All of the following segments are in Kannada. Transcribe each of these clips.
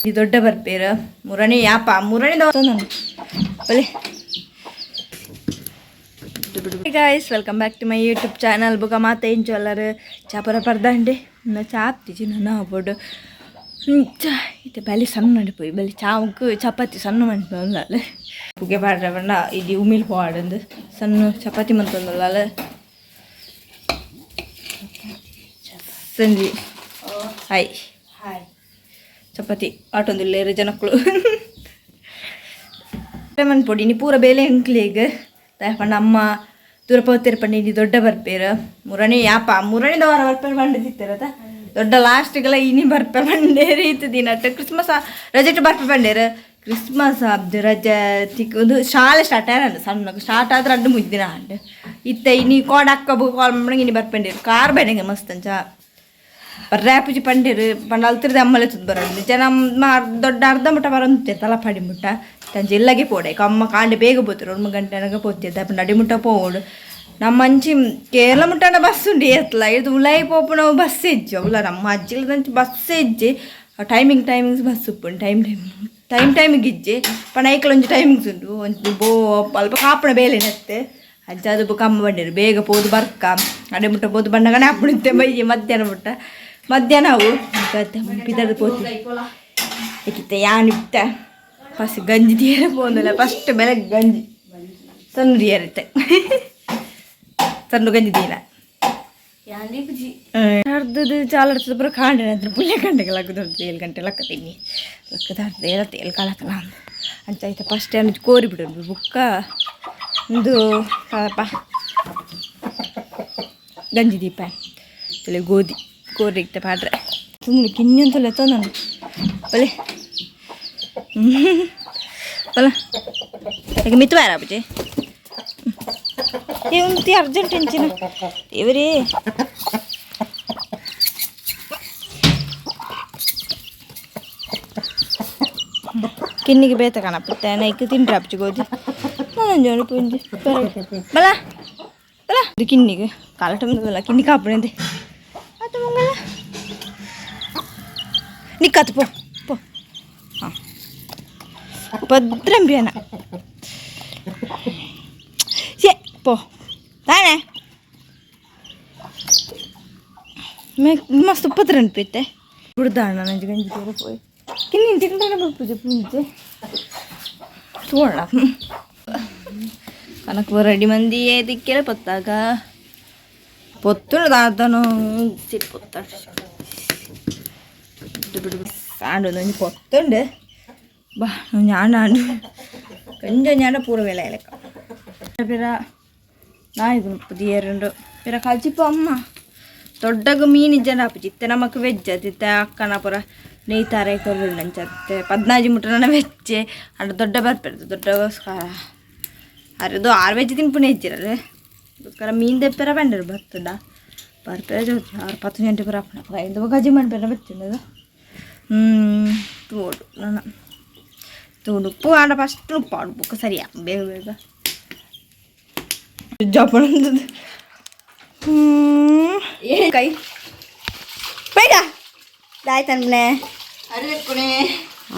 ಈ ದೊಡ್ಡ ಬರ್ಪೇರು ಮೂರನೇ ಯಾಪ ಮೂರನೇ ಬಲೆ guys, welcome back to my YouTube channel. Buka mata in cholar chapara pardande na chapti jina bodu ite bali sannu nadipoyi bali chaavukku chapati sannu manipondale puge paadravana idi umil poadandu sannu chapati mantondallale sanji hi chapati aatondillere janakulu lemon podi ni pura bele enklige ತಗೊಂಡು ಅಮ್ಮ ದೂರಪೋತಿರ್ ಪಂಡಿ ಇದು ದೊಡ್ಡ ಬರ್ಪೇರು ಮೂರನೇ ಯಾಪ ಮೂರನೇ ದವಾರ ಬರ್ಪೇರು ಬಂದಿತ್ತಿರತ್ತ ದೊಡ್ಡ ಲಾಸ್ಟ್ಗೆಲ್ಲ ಇನಿ ಬರ್ಪೆ ಬಂಡೇ ರೀತಿ ದಿನ ಕ್ರಿಸ್ಮಸ್ ರಜೆಟ್ ಬರ್ಪೆ ಬಂಡೇರು ಕ್ರಿಸ್ಮಸ್ ಹಬ್ಬದ ರಜೆ ತಿಕ್ಕು ಶಾಲೆ ಸ್ಟಾರ್ಟ್ ಆಯ್ತು ಸಣ್ಣ ಸ್ಟಾರ್ಟ್ ಆದ್ರೆ ಅಡ್ಡು ಮುದ್ದಿನ ಅಂಡು ಇತ್ತ ಇನಿ ಕೋಡ್ ಹಾಕೋಬು ಕಾಲ್ ಮಾಡಂಗೆ ಇನಿ ಬರ್ಪಂಡೇರು ಕಾರ್ ಬೇಡಂಗೆ ಮಸ್ತ್ ಅಂಚ ಬರ್ರ್ಯಾಪುಜಿ ಪಂಡೇರು ಪಂಡ ಅಲ್ತಿರ್ದೆ ಅಮ್ಮಲೆ ತುದ್ದು ಬರೋದು ಜನ ದೊಡ್ಡ ಅರ್ಧ ಮುಟ್ಟ ಬರೋಂತೆ ತಲ ಪಡಿ ಮುಟ್ಟ ತಂಜೆ ಇಲ್ಲಗೆ ಪೋಡೆ ಅಮ್ಮ ಕಾಂಡೆ ಬೇಗ పోతారు 2 ಗಂಟೆನಾಗ పోతుంది అప్పుడు నడి ముట్ట పోడు నా మంచి కేరళ ముట్టన బస్సు ఉండి ఎట్లా ఇది ఉలై పోపున బస్సు ఇచ్చి ఉల ನಮ್ಮ ಅಜ್ಜಿల ದಂಚ ಬಸ್ಸು ಇಜ್ಜಿ ಟೈಮಿಂಗ್ಸ್ ಬಸ್ಸು ಉಪ್ಪು ಟೈಮಿಂಗ್ ಇಜ್ಜಿ ಪಣ ಐಕಲೊಂಜಿ ಟೈಮಿಂಗ್ಸ್ ಉಂಟು ಒಂದು ಬೋ ಅಲ್ಪ ಕಾಪಣ ಬೇಲೆನತ್ತೆ ಅಜ್ಜ ಅದು ಬುಕ್ ಅಮ್ಮ ಬಂದಿರು ಬೇಗ ಪೋದು ಬರ್ಕ ಅಡೆ ಮುಟ್ಟ ಪೋದು ಬಂಡಗನೆ ಅಪ್ಪಣಿತ್ತೆ ಬೈಜಿ ಮಧ್ಯಾಹ್ನ ಅವು ಪಿದದು ಪೋತಿ ಏಕಿತ್ತೆ ಯಾನಿತ್ತ ಫಸ್ಟ್ ಗಂಜಿ ತೀರ ಪೋಂದಿಲ್ಲ ಫಸ್ಟ್ ಬೆಳಗ್ಗೆ ಗಂಜಿ ಸಣ್ಣ ಏರುತ್ತೆ ಸಣ್ಣ ಗಂಜಿ ತೀರ ಅರ್ಧದು ಚಾಲಡ್ತದ ಪುರ ಕಾಂಡೆ ನಂತರ ಪುಲ್ಯ ಗಂಟೆಗೆ ಲಕ್ಕದೊಡ್ದು 7 ಗಂಟೆ ಲಕ್ಕ ತಿನ್ನಿ ಲಕ್ಕದ ಅರ್ಧ ಇರತ್ತೆ ಎಲ್ಲಿ ಕಾಲತ್ತಲ್ಲ ಅಂತ ಆಯ್ತಾ ಫಸ್ಟ್ ಏನು ಕೋರಿ ಬಿಡೋದು ಬುಕ್ಕ ಒಂದು ಗಂಜಿ ದೀಪ ಇಲ್ಲಿ ಗೋಧಿ ಕೋರಿ ಇಕ್ತೆ ಪಾಡ್ರೆ ಸುಮ್ಮನೆ ಕಿನ್ನಂತಲ್ಲ ನಾನು ಬಲೆ ಬಲ ಈಗ ಮಿತ್ತು ಬೇಡ ಬುಜಿ ಇವಂತಿ ಅರ್ಜೆಂಟ್ ಹೆಂಚಿನ ಇವರೇ ಕಿನ್ನಿಗೆ ಬೇತ ಕಾಣಪ್ಪತ್ತೆ ನೈಕ್ ತಿಂಟ್ರೆ ಅಪ್ಪಿ ಗೋಧಿ ನಾನು ಜೋಡಿ ಪುಂಜಿ ಬಲ ಬಲ ಇದು ಕಿನ್ನಿಗೆ ಕಾಲ ಟಮ್ದಲ್ಲ ಕಿನ್ನಿ ಕಾಪಣೆ ಅದು ಮಂಗಲ ನಿಕ್ಕತ್ತು ಪೋ ಹಾಂ ಭದ್రం ಬೇನ ಪೋ ತಾನೆ ಮಸ್ತ್ ಉಪ್ಪತ್ರ ಅನ್ಪಿತ್ತೆ ಬಿಡ್ದಾಣ ನಂಜು ಗಂಜಿ ತೀರ ಪೋಯ್ ಕಿನ್ನಿನ ತಿಂಡ್ರೆ ಬರ್ಪೂಜೆ ಪೂಜೆ చూడ కనకు రెడీ మంది ఏదిక్కే పొత్తాక పొత్తుడు దాతను పొత్తాడు സാണ്ട് ഒന്ന് പൊത്തുണ്ട് ബാ ഞാനാണ്ട് ഞാൻ പൂര വിലയിലേക്ക പിറ ನಾಯಿದು ಪುದಿಯರುಂಡು ಪಿರ ಕಲ್ಚಿಪ್ಪ ಅಮ್ಮ ದೊಡ್ಡಗ ಮೀನಿಜ್ಜನ ಅಪ್ಪಿ ಇತ್ತೆ ನಮಕ್ ವೆಜ್ ಅದಿತ್ತೆ ಅಕ್ಕನ ಪುರ ನೇಯ್ತಾರೆ ಕೊರ್ರಂಚತ್ತೆ 14 ಮುಟ್ಟನ ವೆಜ್ಜೆ ಅಣ್ಣ ದೊಡ್ಡ ಬರ್ಪಿರ್ತದೆ ದೊಡ್ಡಗೋಸ್ಕರ ಅರದು 6 ವೆಜ್ ತಿನ್ಪುಣೆ ಇಜ್ಜಿರಲ್ಲ ಅದಕ್ಕೋಸ್ಕರ ಮೀನು ದೆಪ್ಪರ ಬಂಡರು ಬರ್ತದ ಬರ್ಪೆರ ಜೋತಿ 6-10 ಗಂಟೆ ಪುರ ಅಪ್ಪನ ಇದು ಗಜಿ ಮಾಡ್ಬೇಡ ಬರ್ತದೆ ತೋಡು ನನ್ನ ತೋಡು ಉಪ್ಪು ಆಡ ಫಸ್ಟ್ ಉಪ್ಪು ಆಡ್ಬೇಕು ಸರಿಯಾ ಬೇಗ ಬೇಗ ಜಪಣ ಕೈ ಬೇಡ ಆಯ್ತನ್ನೆ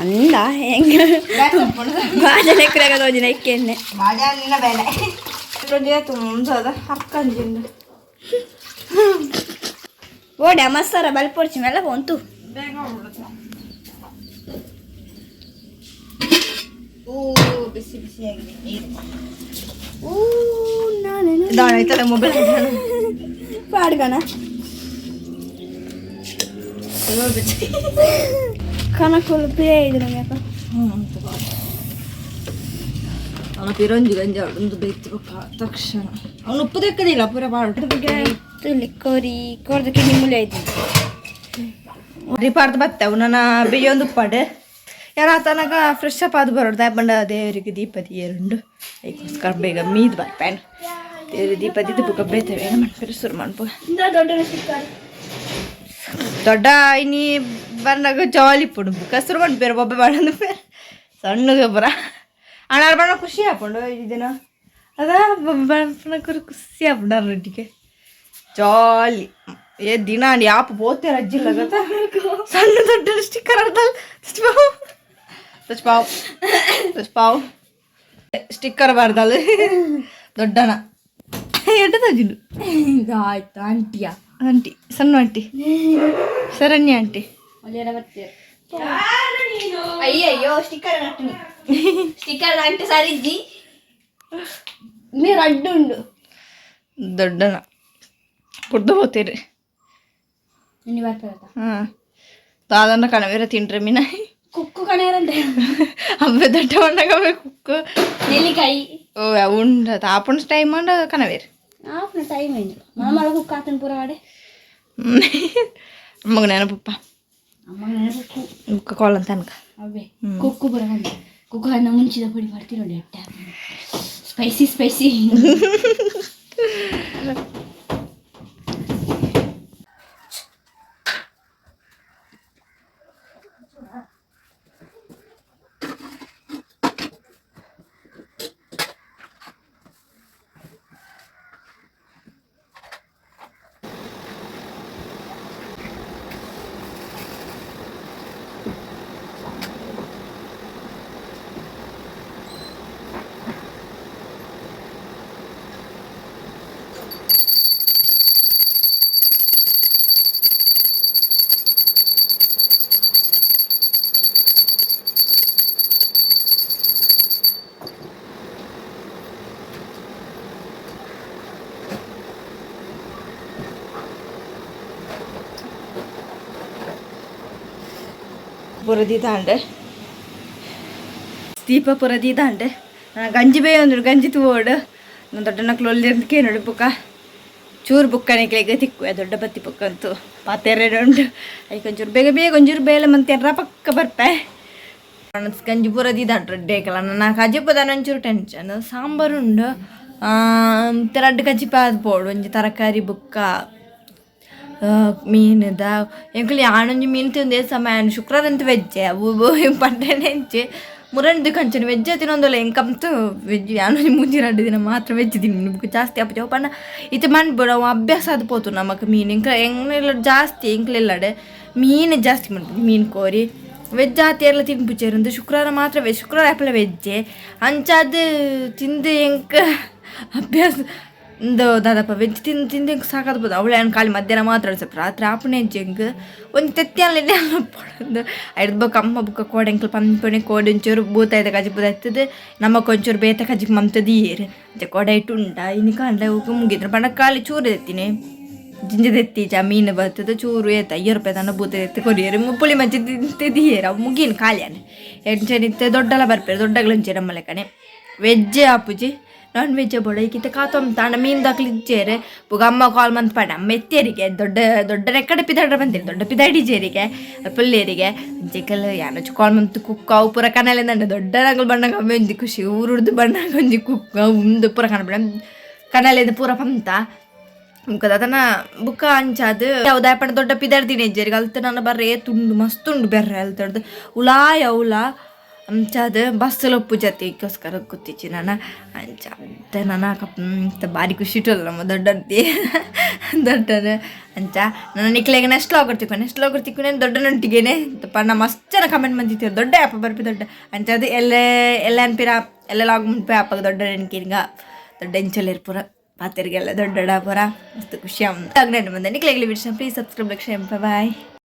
ಅಂದ ಹೆಂಗ ಬಾಜ ಲೆಕ್ಕರಾಗ ತೋಜಿನ ಇಕ್ಕೆನ್ನೆ ಬಾಜಾನಿನ ಬೇಲೆ ತುಂಸದ ಹಕ್ಕಂಜಿಂದ ಓಡ್ಯಾ ಮಸಾರ ಬಲ್ಪೊಡ್ಚಿ ಮೇಲೆ ಬಂತು ಬೇಗ ಬಿಸಿ ಬಿಸಿಯಾಗಿದೆ ನೀರು ದಾಣ ಮೊಬೈಲ್ ಪಾಡ್ಗಣ ಕನಕಲು ಪೇ ಇದ್ರೆ ಯಾಕ ಅವನ ಪಿರಂಜಿ ಗಂಜಿ ಒಂದು ಬೇಯ್ತು ತಕ್ಷಣ ಅವನು ಉಪ್ಪು ತೆಕ್ಕದಿಲ್ಲ ಪೂರ ಪಾಡು ಕೋರ್ದಕ್ಕೆ ನಿಮ್ಮಲ್ಲಿ ಆಯ್ತು ರಿಪಾರ್ದು ಬತ್ತೆ ಅವನ ಬಿಜೊಂದು ಉಪ್ಪಾಡು ಯಾರ ತನಕ ಫ್ರೆಶ್ ಅಪ್ ಆದು ಬರೋದು ಬಂಡ ದೇವರಿಗೆ ದೀಪ ತೀಯರುಂಡು ಅದಕ್ಕೋಸ್ಕರ ಬೇಗ ಮೀದು ಬರ್ಪೇನು ದೇವ್ರಿಗೆ ದೀಪ ದಿದ್ದು ಬುಕ್ಕ ಬೇತೇವೆ ಏನು ಮಾಡ್ತಾರೆ ಶುರು ಮಾಡ್ಬೋ ದೊಡ್ಡ ಇನ್ನಿ ಬಂದಾಗ ಜಾಲಿ ಪುಡು ಬುಕ್ಕ ಶುರು ಮಾಡ್ಬೇರು ಒಬ್ಬ ಬಾಡಂದು ಸಣ್ಣಗೆ ಬರ ಅಣ್ಣ ಬಣ್ಣ ಖುಷಿ ಹಾಕೊಂಡು ಇದನ್ನ ಅದ ಬಣ್ಣ ಖುಷಿ ಹಾಕೊಂಡ ರೊಟ್ಟಿಗೆ ಜಾಲಿ ಏ ದಿನ ಯಾಪ ಬೋತೆ ರಜ್ಜಿಲ್ಲ ಗೊತ್ತಾ ಸಣ್ಣ ದೊಡ್ಡ ಸ್ಟಿಕ್ಕರ್ ಅರ್ಧ ಪಾವ್ ಸ್ಟಿಕ್ಕರ್ ಬಾರ್ದಲ್ಲ ದೊಡ್ಡನ ಎಡ್ಡ ತಜಿಡು ಆಯ್ತು ಆಂಟಿಯಾ ಆಂಟಿ ಸಣ್ಣ ಆಂಟಿ ಶರಣ್ಯ ಆಂಟಿ ಅಯ್ಯಯ್ಯೋ ಸ್ಟಿಕ್ಕರ್ ಸ್ಟಿಕ್ಕರ್ అంటే సరిద్ది మీరు అడ్డుండు ದೊಡ್ಡನ ಕುಡ್ದು ಹೋಗ್ತೀರಿ ಇನ್ನು ಬರ್ತದ దాదాపు కనవేర తింటారు మీన కుక్కు కనేరంటే అవే దట్ట ఉండగా కుక్కు నెల్లికాయ ఓ ఉండదు ఆపణ టైం అండ కనవేరు ఆపణ టైం అయింది మన మళ్ళీ కుక్క అతను పూరవాడే అమ్మకు నెనపప్ప అమ్మకు నెనపప్పు కుక్క కోళ్ళంత అనక అవే కుక్కు పూరవాడి కుక్క అన్న ముంచిದ పొడి పడుతుంది స్పైసీ స్పైసీ ಪುರದಿದ್ದಾಂಡೆ ದೀಪ ಪುರದಿದ್ದಾಂಡೆ ಗಂಜಿ ಬೇಯ ಅಂದ್ರು ಗಂಜಿ ತೋಡು ದೊಡ್ಡ ನಕ್ಲು ಒಳ್ಳೆದಕ್ಕೆ ನೋಡಿ ಬುಕ್ಕ ಚೂರು ಬುಕ್ಕನಿಗೆ ತಿಕ್ಕು ದೊಡ್ಡ ಬತ್ತಿ ಬುಕ್ಕ ಅಂತೂ ಪಾತೆರಡು ಉಂಟು ಅದಕ್ಕೆ ಒಂಚೂರು ಬೇಗ ಬೇಗ ಒಂಚೂರು ಬೇಲೆ ಮಂತ್ಯಾರ ಪಕ್ಕ ಬರ್ಪೆ ಗಂಜಿ ಪುರದಿದ್ದಾಂಡ್ರೆ ಡೇಕಲ್ಲ ನನ್ನ ಕಜಿಪ್ಪದ ಒಂಚೂರು ಟೆನ್ಷನ್ ಸಾಂಬಾರು ಉಂಡು ರಡ್ಡು ಕಜಿಪ್ಪ ಅದು ಪೋಡು ಒಂಜಿ ತರಕಾರಿ ಬುಕ್ಕ ಮೀನುದ ಎಂಕಲಿ ಆಣೊಂಜಿ ಮೀನು ತಿಂದೆ ಸಮಯ ಶುಕ್ರವಾರ ಅಂತ ವೆಜ್ಜೆ ಅವು ಪಟ್ಟಣೆ ಹೆಂಚೆ ಮುರಂದು ಕಂಚನೆ ವೆಜ್ಜೆ ತಿನ್ನೊಂದಲ್ಲ ಎಂಕಂತೂ ವೆಜ್ ಆಣೊಂಜಿ ಮುಂಜಿ 2 ದಿನ ಮಾತ್ರ ವೆಜ್ ತಿನ್ನು ಬುಕ್ ಜಾಸ್ತಿ ಅಪ್ಪ ಪಣ್ಣ ಇದು ಮಾಡ್ಬೇಡ ಅವ ಅಭ್ಯಾಸ ಅದು ಪೋತು ನಮಗೆ ಮೀನು ಇಂಕ ಹೆಂಗೆಲ್ಲ ಜಾಸ್ತಿ ಎಂಕ್ಲೆಲ್ಲಾಡೆ ಮೀನು ಜಾಸ್ತಿ ಮಾಡ್ಬೋದು ಮೀನು ಕೋರಿ ವೆಜ್ ಜಾತಿ ಎಲ್ಲ ತಿನ್ಪುಚ್ಚೇರು ಶುಕ್ರವಾರ ಮಾತ್ರ ವೆಜ್ ಶುಕ್ರವಾರ ಆಪಲ ವೆಜ್ಜೆ ಅಂಚಾದ ತಿಂದು ಎಂಕ ಅಭ್ಯಾಸ ಒಂದು ದಾದಪ್ಪ ವೆಜ್ ತಿಂದು ಹೆಂಗೆ ಸಾಕಾಗ್ಬೋದು ಅವಳೆ ಖಾಲಿ ಮಧ್ಯಾಹ್ನ ಮಾತ್ರ ಸ್ವಲ್ಪ ರಾತ್ರಿ ಆಪಣೆ ಹೆಂಗೆ ಒಂದು ತೆತ್ತಿಯಲ್ಲ ಪೊಡದು ಐದು ಅಮ್ಮ ಬುಕ್ಕ ಕೋಡೆ ಎಂಕಲ್ ಪಂಪಣೆ ಕೋಡೆ ಒಂಚೂರು ಬೂತಾಯ್ತ ಕಜಿ ಬೂತಾಯ್ತದೆ ನಮಗೆ ಒಂಚೂರು ಬೇತ ಕಜಿ ಮಮ್ತದ ಏರು ಕೋಡೆ ಇಟ್ಟು ಉಂಟ ಇನ್ನು ಕಾಂಡ ಮುಗಿದ್ರು ಬಣ್ಣ ಖಾಲಿ ಚೂರು ಎತ್ತೀನಿ ಜಿಂಜದೆತ್ತಿ ಮೀನು ಬರ್ತದೆ ಚೂರು ಏತ 5 ರೂಪಾಯಿ ತನ್ನ ಬೂತ ಎತ್ತಿ ಕೊರಿಯರು ಪುಳಿ ಮಜ್ಜಿ ತಿಂತಿದ್ದೀರ ಅವು ಮುಗಿನ ಖಾಲಿಯಾನೆ ಎಂಚನಿತ್ತೆ ದೊಡ್ಡಲ್ಲ ಬರ್ಪೇರು ದೊಡ್ಡಗಳಂಚೆ ನಮ್ಮಲೆ ಕಣೆ ವೆಜ್ಜೆ ಆಪುಜಿ ನಾನ್ ವೆಜ್ಜೆ ಬೋಡ ಈಗಿತ್ತ ಕಾತೊಂತ ಅಣ್ಣ ಮೀನು ದಾಖಲಿದ್ದೇರೆ ಬುಗ ಅಮ್ಮ ಕಾಲ್ ಮಂತ್ ಪಾಡ ಅಮ್ಮ ಎತ್ತೇರಿಗೆ ದೊಡ್ಡ ರೆಕ್ಕಡ ಪಿದಾಡ್ರ ಬಂದಿರಿ ದೊಡ್ಡ ಪಿದಾಡಿಜೇರಿಗೆ ಪುಲ್ಲೇರಿಗೆ ಅಂಚೆಕಲ್ಲ ಯಾನೊಚ್ಚು ಕಾಲ್ ಮಂತ್ ಕುಕ್ಕ ಅವು ಪೂರ ಕನಲೆಂದಂಡ ದೊಡ್ಡ ರಂಗಲ್ ಬಣ್ಣಗೆ ಅಮ್ಮ ಒಂಜಿ ಖುಷಿ ಊರುಡ್ದು ಬಣ್ಣಗೆ ಒಂಜಿ ಕುಕ್ಕ ಉಂದು ಪೂರ ಕನಬಿಡ ಕನಲೆದು ಪೂರ ಪಂತ ಮುಖದ ಅದನ್ನ ಬುಕ್ಕ ಅಂಚಾದು ಯಾವ್ದಾಯಪಣ ದೊಡ್ಡ ಪಿದಾಡ್ತೀನಿ ಹೆಜ್ಜೆರಿಗೆ ಅಲ್ತ ನನ್ನ ಬರ್ರೆ ತುಂಡು ಮಸ್ತ್ ಉಂಡು ಬೆರ್ರೆ ಅಲ್ತಡ್ದು ಉಲಾಯ ಉಲಾ ಅಂಚಾದ ಬಸ್ಸಲ್ಲಿ ಒಪ್ಪು ಜೊತೆಗೋಸ್ಕರ ಗೊತ್ತಿಚ್ಚಿ ನಾನು ಅಂಚ ನಾನು ಭಾರಿ ಖುಷಿ ಇಟ್ಟಲ್ಲ ನಮ್ಮ ದೊಡ್ಡಂತಿ ದೊಡ್ಡನ ಅಂಚ ನನ್ನ ನಿಕ್ಲೆಗೆ ನೆಕ್ಸ್ಟ್ ಲಾಗರ್ ತಿಕ್ಕೊಂಡೆ ದೊಡ್ಡನೊಟ್ಟಿಗೇನೆ ಪಣ್ಣ ಮಸ್ತ್ ಜನ ಕಮೆಂಟ್ ಬಂದಿತ್ತು ದೊಡ್ಡ ಆ್ಯಪ ಬರ್ಪಿ ದೊಡ್ಡ ಅಂಚದು ಎಲ್ಲ ಅನ್ಪಿರ ಎಲ್ಲ ಲಾಗ್ ಮುಂಪೆ ಆಪಾಗ ದೊಡ್ಡ ನೆನ್ಕಿರಿಂಗ ದೊಡ್ಡ ಎಂಚಲ್ಲಿ ಪೂರ ಪಾತೆರಿಗೆಲ್ಲ ದೊಡ್ಡ ಪೂರ ಮಸ್ತ್ ಖುಷಿ ಬಂದೆ ನಿಕ್ಲೆಗೆ ವಿಡಿಯೋ ಪ್ಲೀಸ್ ಸಬ್ಸ್ಕ್ರೈಬ್ ಲಕ್ಷ ಬಾಯ್